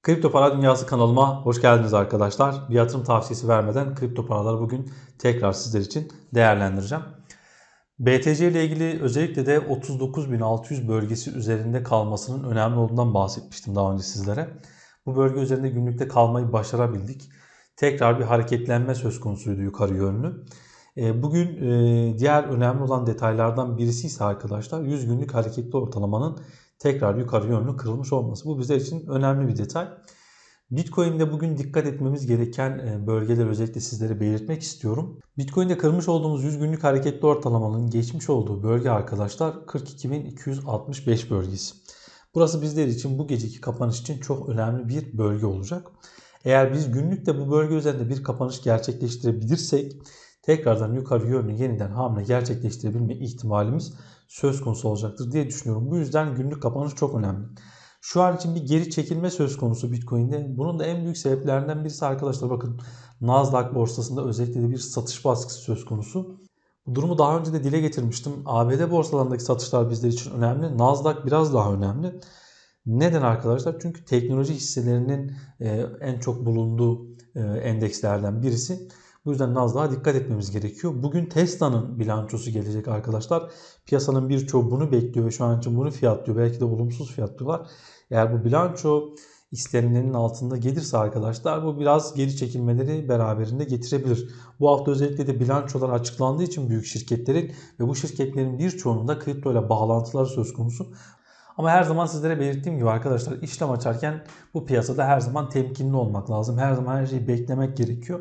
Kripto Para Dünyası kanalıma hoş geldiniz arkadaşlar. Bir yatırım tavsiyesi vermeden kripto paraları bugün tekrar sizler için değerlendireceğim. BTC ile ilgili özellikle de 39.600 bölgesi üzerinde kalmasının önemli olduğundan bahsetmiştim daha önce sizlere. Bu bölge üzerinde günlükte kalmayı başarabildik. Tekrar bir hareketlenme söz konusuydu yukarı yönlü. Bugün diğer önemli olan detaylardan birisi ise arkadaşlar 100 günlük hareketli ortalamanın tekrar yukarı yönlü kırılmış olması. Bu bizler için önemli bir detay. Bitcoin'de bugün dikkat etmemiz gereken bölgeler özellikle sizlere belirtmek istiyorum. Bitcoin'de kırmış olduğumuz 100 günlük hareketli ortalamanın geçmiş olduğu bölge arkadaşlar 42.265 bölgesi. Burası bizler için bu geceki kapanış için çok önemli bir bölge olacak. Eğer biz günlükte bu bölge üzerinde bir kapanış gerçekleştirebilirsek tekrardan yukarı yönlü yeniden hamle gerçekleştirebilme ihtimalimiz söz konusu olacaktır diye düşünüyorum. Bu yüzden günlük kapanış çok önemli. Şu an için bir geri çekilme söz konusu Bitcoin'de. Bunun da en büyük sebeplerinden birisi arkadaşlar bakın Nasdaq borsasında özellikle de bir satış baskısı söz konusu. Bu durumu daha önce de dile getirmiştim. ABD borsalarındaki satışlar bizler için önemli. Nasdaq biraz daha önemli. Neden arkadaşlar? Çünkü teknoloji hisselerinin en çok bulunduğu endekslerden birisi. Bu yüzden Nasdaq'a dikkat etmemiz gerekiyor. Bugün Tesla'nın bilançosu gelecek arkadaşlar. Piyasanın birçoğu bunu bekliyor ve şu an için bunu fiyatlıyor. Belki de olumsuz fiyatlıyorlar. Eğer bu bilanço istenilenin altında gelirse arkadaşlar bu biraz geri çekilmeleri beraberinde getirebilir. Bu hafta özellikle de bilançolar açıklandığı için büyük şirketlerin ve bu şirketlerin birçoğunun da kripto ile bağlantıları söz konusu. Ama her zaman sizlere belirttiğim gibi arkadaşlar işlem açarken bu piyasada her zaman temkinli olmak lazım. Her zaman her şeyi beklemek gerekiyor.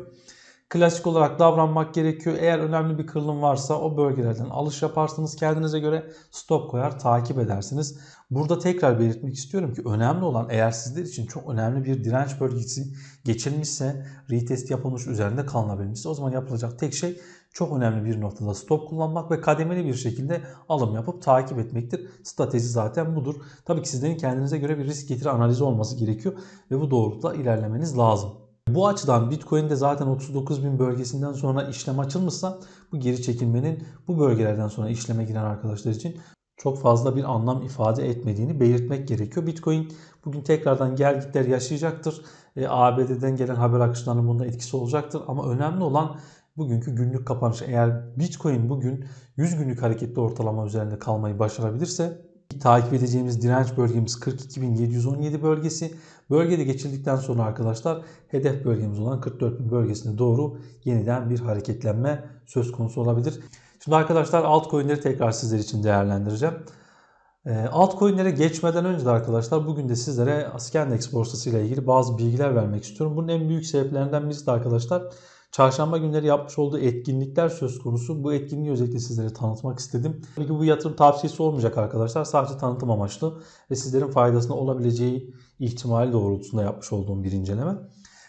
Klasik olarak davranmak gerekiyor. Eğer önemli bir kırılım varsa o bölgelerden alış yaparsınız. Kendinize göre stop koyar, takip edersiniz. Burada tekrar belirtmek istiyorum ki önemli olan eğer sizler için çok önemli bir direnç bölgesi geçilmişse, retest yapılmış üzerinde kalınabilmişse o zaman yapılacak tek şey çok önemli bir noktada stop kullanmak ve kademeli bir şekilde alım yapıp takip etmektir. Strateji zaten budur. Tabii ki sizlerin kendinize göre bir risk getiri analizi olması gerekiyor ve bu doğrultuda ilerlemeniz lazım. Bu açıdan Bitcoin'de zaten 39.000 bölgesinden sonra işlem açılmışsa bu geri çekilmenin bu bölgelerden sonra işleme giren arkadaşlar için çok fazla bir anlam ifade etmediğini belirtmek gerekiyor. Bitcoin bugün tekrardan gelgitler yaşayacaktır. ABD'den gelen haber akışlarının bunda etkisi olacaktır. Ama önemli olan bugünkü günlük kapanış. Eğer Bitcoin bugün 100 günlük hareketli ortalama üzerinde kalmayı başarabilirse takip edeceğimiz direnç bölgemiz 42.717 bölgesi. Bölgede geçildikten sonra arkadaşlar hedef bölgemiz olan 44.000 bölgesine doğru yeniden bir hareketlenme söz konusu olabilir. Şimdi arkadaşlar altcoin'leri tekrar sizler için değerlendireceğim. Altcoin'lere geçmeden önce de arkadaşlar bugün de sizlere Askendex borsası ile ilgili bazı bilgiler vermek istiyorum. Bunun en büyük sebeplerinden birisi de arkadaşlar çarşamba günleri yapmış olduğu etkinlikler söz konusu. Bu etkinliği özellikle sizlere tanıtmak istedim. Tabii ki bu yatırım tavsiyesi olmayacak arkadaşlar. Sadece tanıtım amaçlı ve sizlerin faydasına olabileceği ihtimali doğrultusunda yapmış olduğum bir inceleme.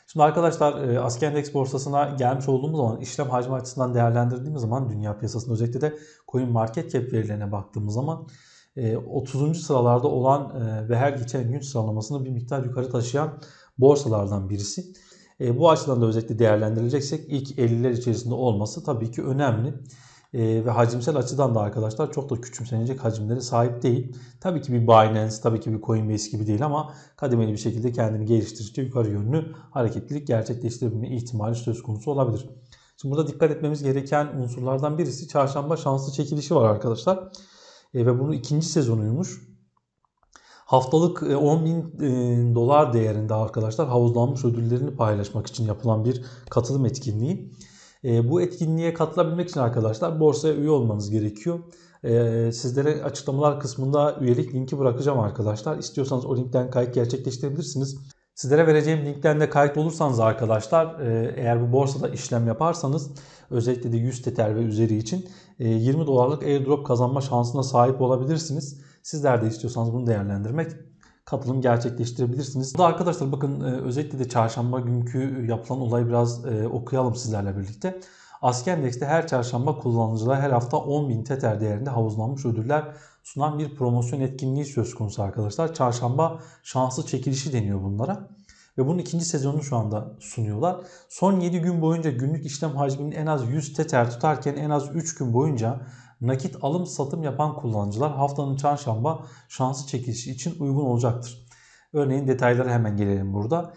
Şimdi arkadaşlar Askendex borsasına gelmiş olduğumuz zaman işlem hacmi açısından değerlendirdiğimiz zaman dünya piyasasında özellikle de CoinMarketCap verilerine baktığımız zaman 30. sıralarda olan ve her geçen gün sıralamasını bir miktar yukarı taşıyan borsalardan birisi. Bu açıdan da özellikle değerlendireceksek ilk 50'ler içerisinde olması tabii ki önemli. Ve hacimsel açıdan da arkadaşlar çok da küçümsenecek hacimlere sahip değil. Tabii ki bir Binance, tabii ki bir Coinbase gibi değil ama kademeli bir şekilde kendini geliştirdikçe yukarı yönlü hareketlilik gerçekleştirebilme ihtimali söz konusu olabilir. Şimdi burada dikkat etmemiz gereken unsurlardan birisi çarşamba şanslı çekilişi var arkadaşlar. Ve bunun ikinci sezonuymuş. Haftalık 10.000 dolar değerinde arkadaşlar havuzlanmış ödüllerini paylaşmak için yapılan bir katılım etkinliği. Bu etkinliğe katılabilmek için arkadaşlar borsaya üye olmanız gerekiyor. Sizlere açıklamalar kısmında üyelik linki bırakacağım arkadaşlar. İstiyorsanız o linkten kayıt gerçekleştirebilirsiniz. Sizlere vereceğim linkten de kayıt olursanız arkadaşlar eğer bu borsada işlem yaparsanız özellikle de 100 Tether ve üzeri için 20 dolarlık airdrop kazanma şansına sahip olabilirsiniz. Sizler de istiyorsanız bunu değerlendirmek, katılım gerçekleştirebilirsiniz. Burada arkadaşlar bakın özellikle de çarşamba günkü yapılan olayı biraz okuyalım sizlerle birlikte. Askendex'te her çarşamba kullanıcılara her hafta 10.000 Tether değerinde havuzlanmış ödüller sunan bir promosyon etkinliği söz konusu arkadaşlar. Çarşamba şanslı çekilişi deniyor bunlara. Ve bunun ikinci sezonunu şu anda sunuyorlar. Son 7 gün boyunca günlük işlem hacminin en az 100 Tether tutarken en az 3 gün boyunca nakit alım satım yapan kullanıcılar haftanın çarşamba şanslı çekilişi için uygun olacaktır. Örneğin detaylara hemen gelelim burada.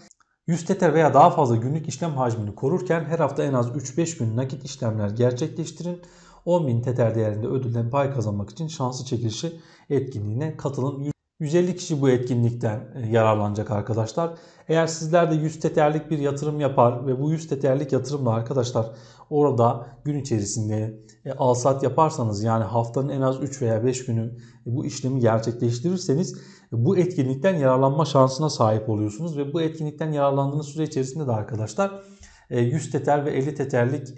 100 Tether veya daha fazla günlük işlem hacmini korurken her hafta en az 3-5 gün nakit işlemler gerçekleştirin. 10.000 Tether değerinde ödülden pay kazanmak için şanslı çekilişi etkinliğine katılın. 150 kişi bu etkinlikten yararlanacak arkadaşlar. Eğer sizler de 100 Tether'lik bir yatırım yapar ve bu 100 Tether'lik yatırımla arkadaşlar orada gün içerisinde al-sat yaparsanız, yani haftanın en az 3 veya 5 günü bu işlemi gerçekleştirirseniz bu etkinlikten yararlanma şansına sahip oluyorsunuz ve bu etkinlikten yararlandığınız süre içerisinde de arkadaşlar 100 Tether ve 50 Tether'lik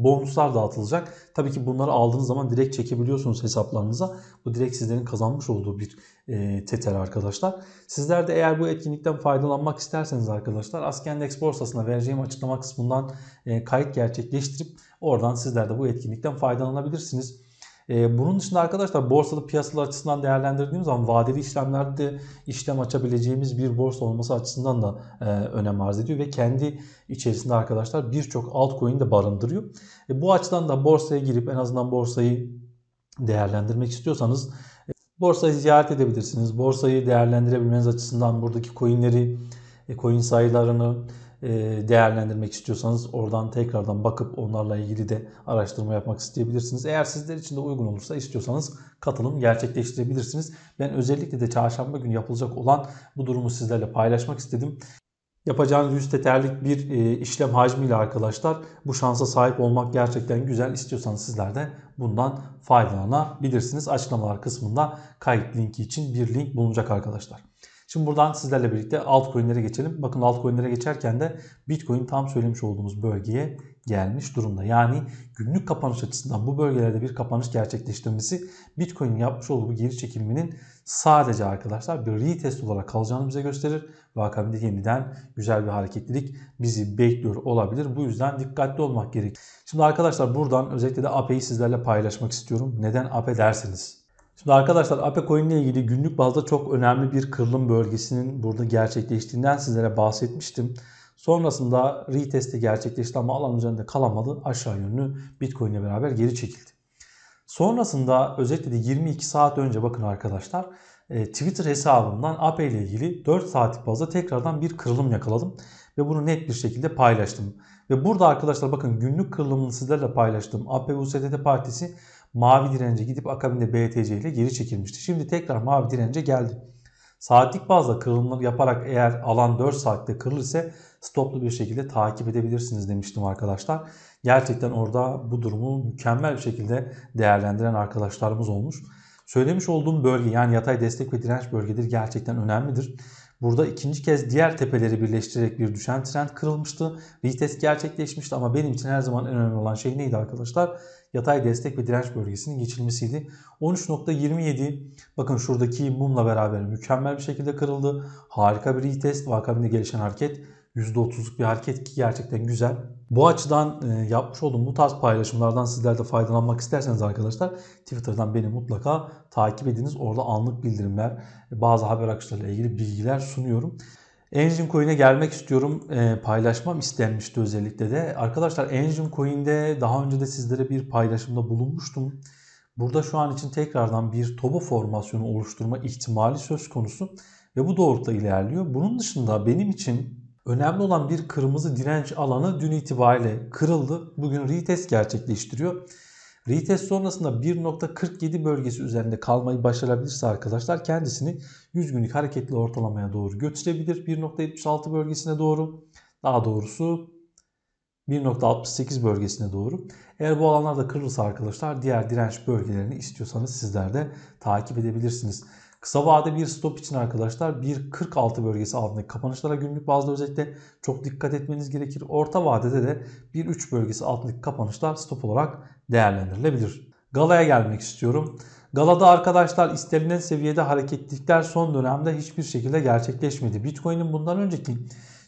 bonuslar dağıtılacak. Tabii ki bunları aldığınız zaman direkt çekebiliyorsunuz hesaplarınıza. Bu direkt sizlerin kazanmış olduğu bir Tether arkadaşlar. Sizler de eğer bu etkinlikten faydalanmak isterseniz arkadaşlar Askendex borsasına vereceğim açıklama kısmından kayıt gerçekleştirip oradan sizler de bu etkinlikten faydalanabilirsiniz. Bunun dışında arkadaşlar borsada piyasalar açısından değerlendirdiğimiz zaman vadeli işlemlerde işlem açabileceğimiz bir borsa olması açısından da önem arz ediyor ve kendi içerisinde arkadaşlar birçok altcoin de barındırıyor. Bu açıdan da borsaya girip en azından borsayı değerlendirmek istiyorsanız borsayı ziyaret edebilirsiniz. Borsayı değerlendirebilmeniz açısından buradaki coinleri, coin sayılarını değerlendirmek istiyorsanız oradan tekrardan bakıp onlarla ilgili de araştırma yapmak isteyebilirsiniz. Eğer sizler için de uygun olursa istiyorsanız katılım gerçekleştirebilirsiniz. Ben özellikle de çarşamba günü yapılacak olan bu durumu sizlerle paylaşmak istedim. Yapacağınız 100 Tether'lik bir işlem hacmiyle arkadaşlar bu şansa sahip olmak gerçekten güzel. İstiyorsanız sizler de bundan faydalanabilirsiniz. Açıklamalar kısmında kayıt linki için bir link bulunacak arkadaşlar. Şimdi buradan sizlerle birlikte altcoin'lere geçelim. Bakın altcoin'lere geçerken de Bitcoin tam söylemiş olduğumuz bölgeye gelmiş durumda. Yani günlük kapanış açısından bu bölgelerde bir kapanış gerçekleştirmesi Bitcoin'in yapmış olduğu bu geri çekilmenin sadece arkadaşlar bir retest olarak kalacağını bize gösterir. Ve akabinde yeniden güzel bir hareketlilik bizi bekliyor olabilir. Bu yüzden dikkatli olmak gerekir. Şimdi arkadaşlar buradan özellikle de APE'yi sizlerle paylaşmak istiyorum. Neden APE derseniz. Şimdi arkadaşlar APE coin ile ilgili günlük bazda çok önemli bir kırılım bölgesinin burada gerçekleştiğinden sizlere bahsetmiştim. Sonrasında retesti gerçekleşti ama alan üzerinde kalamadı. Aşağı yönlü Bitcoin ile beraber geri çekildi. Sonrasında özellikle de 22 saat önce bakın arkadaşlar Twitter hesabımdan APE ile ilgili 4 saatlik bazda tekrardan bir kırılım yakaladım. Ve bunu net bir şekilde paylaştım. Ve burada arkadaşlar bakın günlük kırılımını sizlerle paylaştım. APE-USDT partisi mavi dirence gidip akabinde BTC ile geri çekilmişti. Şimdi tekrar mavi dirence geldi. Saatlik bazda kırılımları yaparak eğer alan 4 saatte kırılırsa stoplu bir şekilde takip edebilirsiniz demiştim arkadaşlar. Gerçekten orada bu durumu mükemmel bir şekilde değerlendiren arkadaşlarımız olmuş. Söylemiş olduğum bölge yani yatay destek ve direnç bölgeleri gerçekten önemlidir. Burada ikinci kez diğer tepeleri birleştirerek bir düşen trend kırılmıştı. Retest gerçekleşmişti ama benim için her zaman en önemli olan şey neydi arkadaşlar? Yatay destek ve direnç bölgesinin geçilmesiydi. 13.27 bakın şuradaki mumla beraber mükemmel bir şekilde kırıldı. Harika bir retest ve akabinde gelişen hareket %30'luk bir hareket ki gerçekten güzel. Bu açıdan yapmış olduğum bu tarz paylaşımlardan sizler de faydalanmak isterseniz arkadaşlar Twitter'dan beni mutlaka takip ediniz. Orada anlık bildirimler, bazı haber akışlarıyla ilgili bilgiler sunuyorum. Engine Coin'e gelmek istiyorum. Paylaşmam istenmişti özellikle de. Arkadaşlar Engine Coin'de daha önce de sizlere bir paylaşımda bulunmuştum. Burada şu an için tekrardan bir toba formasyonu oluşturma ihtimali söz konusu ve bu doğrultuda ilerliyor. Bunun dışında benim için önemli olan bir kırmızı direnç alanı dün itibariyle kırıldı. Bugün retest gerçekleştiriyor. Retest sonrasında 1.47 bölgesi üzerinde kalmayı başarabilirse arkadaşlar kendisini 100 günlük hareketli ortalamaya doğru götürebilir. 1.76 bölgesine doğru, daha doğrusu 1.68 bölgesine doğru. Eğer bu alanlarda kırılırsa arkadaşlar diğer direnç bölgelerini istiyorsanız sizler de takip edebilirsiniz. Kısa vade bir stop için arkadaşlar 1.46 bölgesi altındaki kapanışlara günlük bazda özellikle çok dikkat etmeniz gerekir. Orta vadede de 1.3 bölgesi altındaki kapanışlar stop olarak değerlendirilebilir. Gala'ya gelmek istiyorum. Gala'da arkadaşlar istenilen seviyede hareketlilikler son dönemde hiçbir şekilde gerçekleşmedi. Bitcoin'in bundan önceki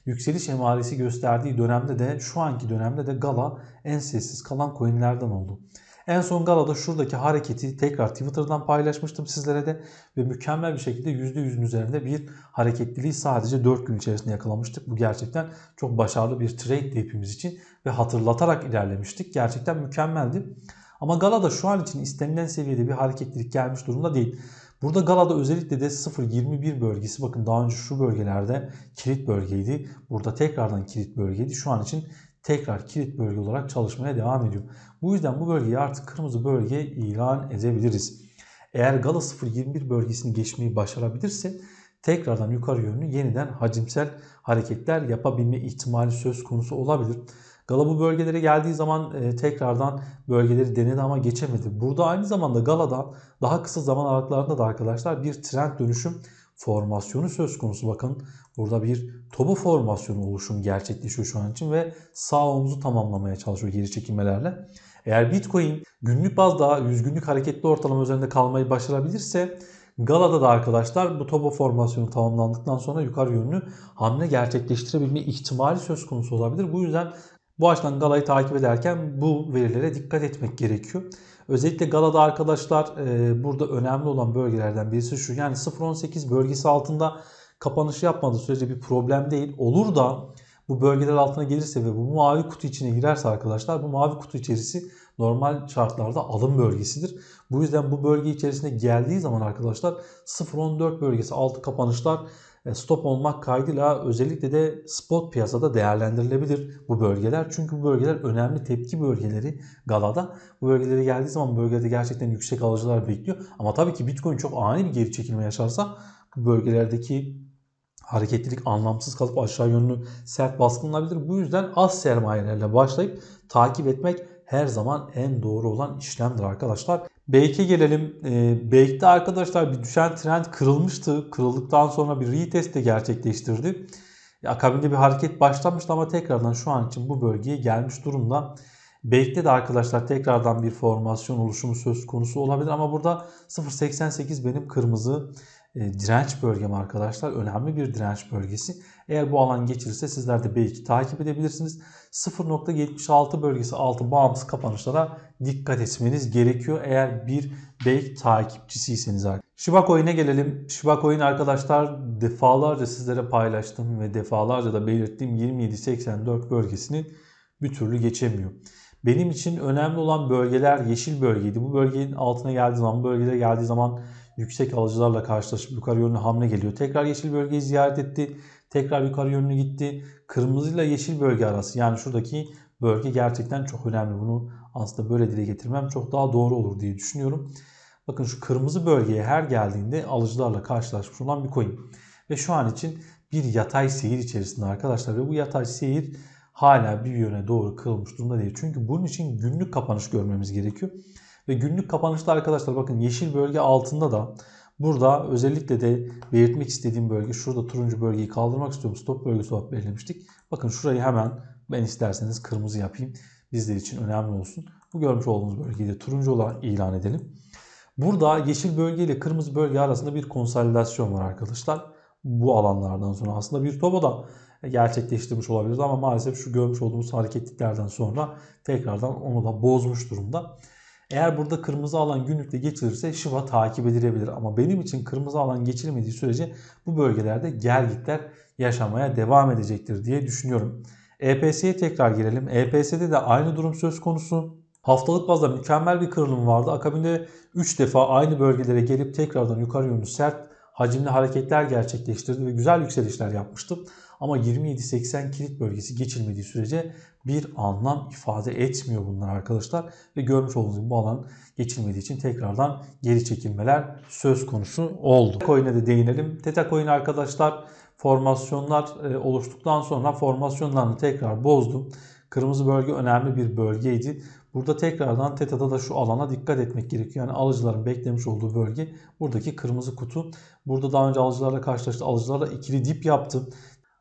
yükseliş emaresi gösterdiği dönemde de şu anki dönemde de Gala en sessiz kalan coinlerden oldu. En son Gala'da şuradaki hareketi tekrar Twitter'dan paylaşmıştım sizlere de ve mükemmel bir şekilde %100'ün üzerinde bir hareketliliği sadece 4 gün içerisinde yakalamıştık. Bu gerçekten çok başarılı bir trade hepimiz için ve hatırlatarak ilerlemiştik. Gerçekten mükemmeldi. Ama Gala'da şu an için istenilen seviyede bir hareketlilik gelmiş durumda değil. Burada Gala'da özellikle de 0.21 bölgesi, bakın daha önce şu bölgelerde kilit bölgeydi. Burada tekrardan kilit bölgeydi. Şu an için tekrar kilit bölge olarak çalışmaya devam ediyor. Bu yüzden bu bölgeyi artık kırmızı bölge ilan edebiliriz. Eğer Gala 0.21 bölgesini geçmeyi başarabilirse tekrardan yukarı yönlü yeniden hacimsel hareketler yapabilme ihtimali söz konusu olabilir. Gala bu bölgelere geldiği zaman tekrardan bölgeleri denedi ama geçemedi. Burada aynı zamanda Gala'da daha kısa zaman aralıklarında da arkadaşlar bir trend dönüşüm formasyonu söz konusu. Bakın burada bir topu formasyonu oluşum gerçekleşiyor şu an için ve sağ omuzu tamamlamaya çalışıyor geri çekilmelerle. Eğer Bitcoin günlük bazda 100 günlük hareketli ortalama üzerinde kalmayı başarabilirse Gala'da da arkadaşlar bu topo formasyonu tamamlandıktan sonra yukarı yönlü hamle gerçekleştirebilme ihtimali söz konusu olabilir. Bu yüzden bu açıdan Gala'yı takip ederken bu verilere dikkat etmek gerekiyor. Özellikle Gala'da arkadaşlar burada önemli olan bölgelerden birisi şu. Yani 0.18 bölgesi altında kapanış yapmadığı sürece bir problem değil. Olur da bu bölgeler altına gelirse ve bu mavi kutu içine girerse arkadaşlar, bu mavi kutu içerisi normal şartlarda alım bölgesidir. Bu yüzden bu bölge içerisine geldiği zaman arkadaşlar 0.14 bölgesi altı kapanışlar stop olmak kaydıyla özellikle de spot piyasada değerlendirilebilir bu bölgeler. Çünkü bu bölgeler önemli tepki bölgeleri Gala'da. Bu bölgelere geldiği zaman bölgede gerçekten yüksek alıcılar bekliyor. Ama tabii ki Bitcoin çok ani bir geri çekilme yaşarsa bu bölgelerdeki hareketlilik anlamsız kalıp aşağı yönlü sert baskılanabilir. Bu yüzden az sermayelerle başlayıp takip etmek her zaman en doğru olan işlemdir arkadaşlar. Bake'e gelelim. Bake'de arkadaşlar bir düşen trend kırılmıştı. Kırıldıktan sonra bir retest de gerçekleştirdi. Akabinde bir hareket başlamıştı ama tekrardan şu an için bu bölgeye gelmiş durumda. Bake'de de arkadaşlar tekrardan bir formasyon oluşumu söz konusu olabilir ama burada 0.88 benim kırmızı direnç bölgem arkadaşlar. Önemli bir direnç bölgesi. Eğer bu alan geçirirse sizler de belki takip edebilirsiniz. 0.76 bölgesi altı bağımsız kapanışlara dikkat etmeniz gerekiyor. Eğer bir Bake takipçisiyseniz. Shiba Coin'e gelelim. Shiba Coin arkadaşlar defalarca sizlere paylaştım ve defalarca da belirttiğim 27.84 bölgesini bir türlü geçemiyor. Benim için önemli olan bölgeler yeşil bölgeydi. Bu bölgenin altına geldiği zaman, bölgelere geldiği zaman yüksek alıcılarla karşılaşıp yukarı yönlü hamle geliyor. Tekrar yeşil bölgeyi ziyaret etti. Tekrar yukarı yönlü gitti. Kırmızı ile yeşil bölge arası, yani şuradaki bölge gerçekten çok önemli. Bunu aslında böyle dile getirmem çok daha doğru olur diye düşünüyorum. Bakın şu kırmızı bölgeye her geldiğinde alıcılarla karşılaşmış olan bir coin. Ve şu an için bir yatay seyir içerisinde arkadaşlar. Ve bu yatay seyir hala bir yöne doğru kırılmış durumda değil. Çünkü bunun için günlük kapanış görmemiz gerekiyor. Ve günlük kapanışta arkadaşlar bakın yeşil bölge altında da burada özellikle de belirtmek istediğim bölge, şurada turuncu bölgeyi kaldırmak istiyorum. Stop bölgesi olarak belirlemiştik. Bakın şurayı hemen ben isterseniz kırmızı yapayım. Bizler için önemli olsun. Bu görmüş olduğunuz bölgeyi de turuncu olarak ilan edelim. Burada yeşil bölge ile kırmızı bölge arasında bir konsolidasyon var arkadaşlar. Bu alanlardan sonra aslında bir topo da gerçekleştirmiş olabiliriz ama maalesef şu görmüş olduğumuz hareketliklerden sonra tekrardan onu da bozmuş durumda. Eğer burada kırmızı alan günlükte geçilirse Shiba takip edilebilir. Ama benim için kırmızı alan geçilmediği sürece bu bölgelerde gelgitler yaşamaya devam edecektir diye düşünüyorum. EPS'ye tekrar girelim. EPS'de de aynı durum söz konusu. Haftalık bazda mükemmel bir kırılım vardı. Akabinde 3 defa aynı bölgelere gelip tekrardan yukarı yönlü sert hacimli hareketler gerçekleştirdi ve güzel yükselişler yapmıştı. Ama 27.80 kilit bölgesi geçilmediği sürece bir anlam ifade etmiyor bunlar arkadaşlar. Ve görmüş olduğunuz gibi bu alan geçilmediği için tekrardan geri çekilmeler söz konusu oldu. Coin'e de değinelim. Theta Coin arkadaşlar formasyonlar oluştuktan sonra formasyonlarını tekrar bozdu. Kırmızı bölge önemli bir bölgeydi. Burada tekrardan Teta'da da şu alana dikkat etmek gerekiyor. Yani alıcıların beklemiş olduğu bölge buradaki kırmızı kutu. Burada daha önce alıcılarla karşılaştı. Alıcılarla ikili dip yaptı.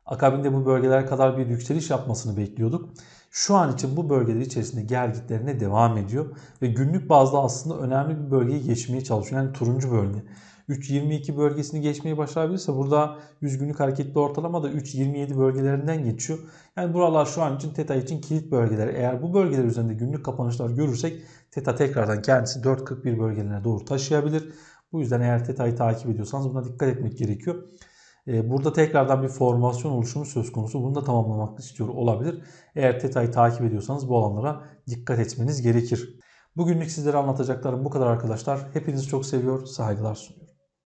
Akabinde bu bölgelere kadar bir yükseliş yapmasını bekliyorduk. Şu an için bu bölgeler içerisinde gelgitlerine devam ediyor. Ve günlük bazda aslında önemli bir bölgeyi geçmeye çalışıyor. Yani turuncu bölge. 3.22 bölgesini geçmeyi başarabilirse burada 100 günlük hareketli ortalama da 3.27 bölgelerinden geçiyor. Yani buralar şu an için Theta için kilit bölgeler. Eğer bu bölgeler üzerinde günlük kapanışlar görürsek Theta tekrardan kendisi 4.41 bölgelerine doğru taşıyabilir. Bu yüzden eğer Theta'yı takip ediyorsanız buna dikkat etmek gerekiyor. Burada tekrardan bir formasyon oluşumu söz konusu. Bunu da tamamlamak istiyor olabilir. Eğer Theta'yı takip ediyorsanız bu alanlara dikkat etmeniz gerekir. Bugünlük sizlere anlatacaklarım bu kadar arkadaşlar. Hepinizi çok seviyor, saygılar sunuyorum.